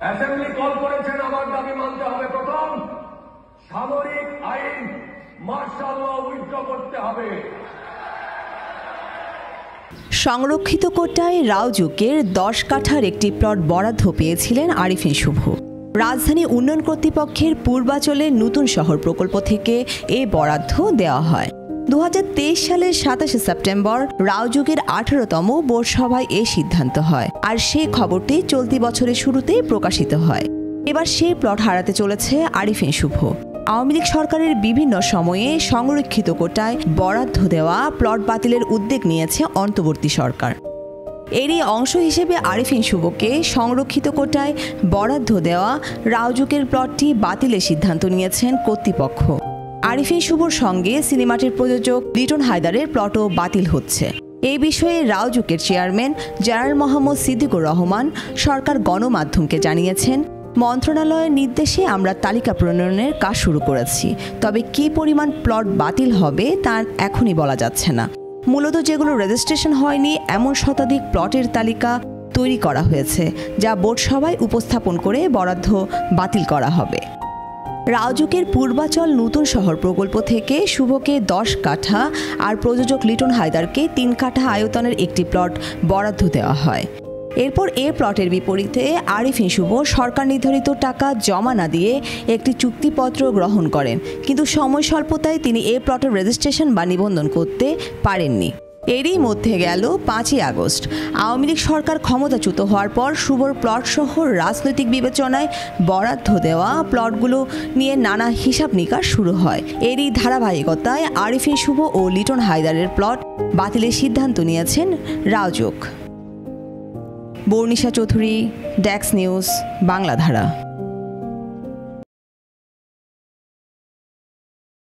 Assembly call করেছেন, আমার দাবি মানতে হবে। প্রথম, সামরিক আইন মার্শাল ল উইথড্র করতে হবে। সংরক্ষিত কোটায় রাউজুকের 10 কাঠার একটি প্লট বরাদ্দ পেয়েছিলেন আরিফিন শুভ। রাজধানী উন্নয়ন কর্তৃপক্ষের পূর্বাচলের নতুন শহর প্রকল্প থেকে এ বরাদ্দ দেওয়া হয়। 2023 সালের 27 সেপ্টেম্বর রাউজুকের 18তম বোর্ড সভায় এ সিদ্ধান্ত হয়, আর সেই খবরটি চলতি বছরের শুরুতেই প্রকাশিত হয়। এবার সেই প্লট হারাতে চলেছে আরিফিন শুভ। আওয়ামী লীগ সরকারের বিভিন্ন সময়ে সংরক্ষিত কোটায় বরাদ্দ দেওয়া প্লট বাতিলের উদ্যোগ নিয়েছে অন্তর্বর্তী সরকার। এরই অংশ হিসেবে আরিফিন শুভকে সংরক্ষিত কোটায় বরাদ্দ দেওয়া রাউজুকের প্লটটি বাতিলের সিদ্ধান্ত নিয়েছেন কর্তৃপক্ষ। আরিফিন শুভর সঙ্গে সিনেমাটির প্রযোজক লিটন হায়দারের প্লটও বাতিল হচ্ছে। এই বিষয়ে রাউজুকের চেয়ারম্যান জেনারেল মোহাম্মদ সিদ্দিকুর রহমান সরকার গণমাধ্যমকে জানিয়েছেন, মন্ত্রণালয়ের নির্দেশে আমরা তালিকা প্রণয়নের কাজ শুরু করেছি, তবে কী পরিমাণ প্লট বাতিল হবে তা এখনই বলা যাচ্ছে না। মূলত যেগুলো রেজিস্ট্রেশন হয়নি এমন শতাধিক প্লটের তালিকা তৈরি করা হয়েছে, যা বোর্ড সভায় উপস্থাপন করে বরাদ্দ বাতিল করা হবে। রাউজুকের পূর্বাচল নতুন শহর প্রকল্প থেকে শুভকে 10 কাঠা আর প্রযোজক লিটন হায়দারকে 3 কাঠা আয়তনের একটি প্লট বরাদ্দ দেওয়া হয়। এরপর এ প্লটের বিপরীতে আরিফিন শুভ সরকার নির্ধারিত টাকা জমা না দিয়ে একটি চুক্তিপত্র গ্রহণ করেন, কিন্তু সময় স্বল্পতায় তিনি এ প্লটের রেজিস্ট্রেশন বা নিবন্ধন করতে পারেননি। এরই মধ্যে গেল 5ই আগস্ট আওয়ামী লীগ সরকার ক্ষমতাচ্যুত হওয়ার পর শুভর প্লটসহ রাজনৈতিক বিবেচনায় বরাদ্দ দেওয়া প্লটগুলো নিয়ে নানা হিসাব নিকাশ শুরু হয়। এরই ধারাবাহিকতায় আরিফিন শুভ ও লিটন হায়দারের প্লট বাতিলের সিদ্ধান্ত নিয়েছেন রাউজুক। বর্ণিশা চৌধুরী, ডেক্স নিউজ, বাংলাধারা।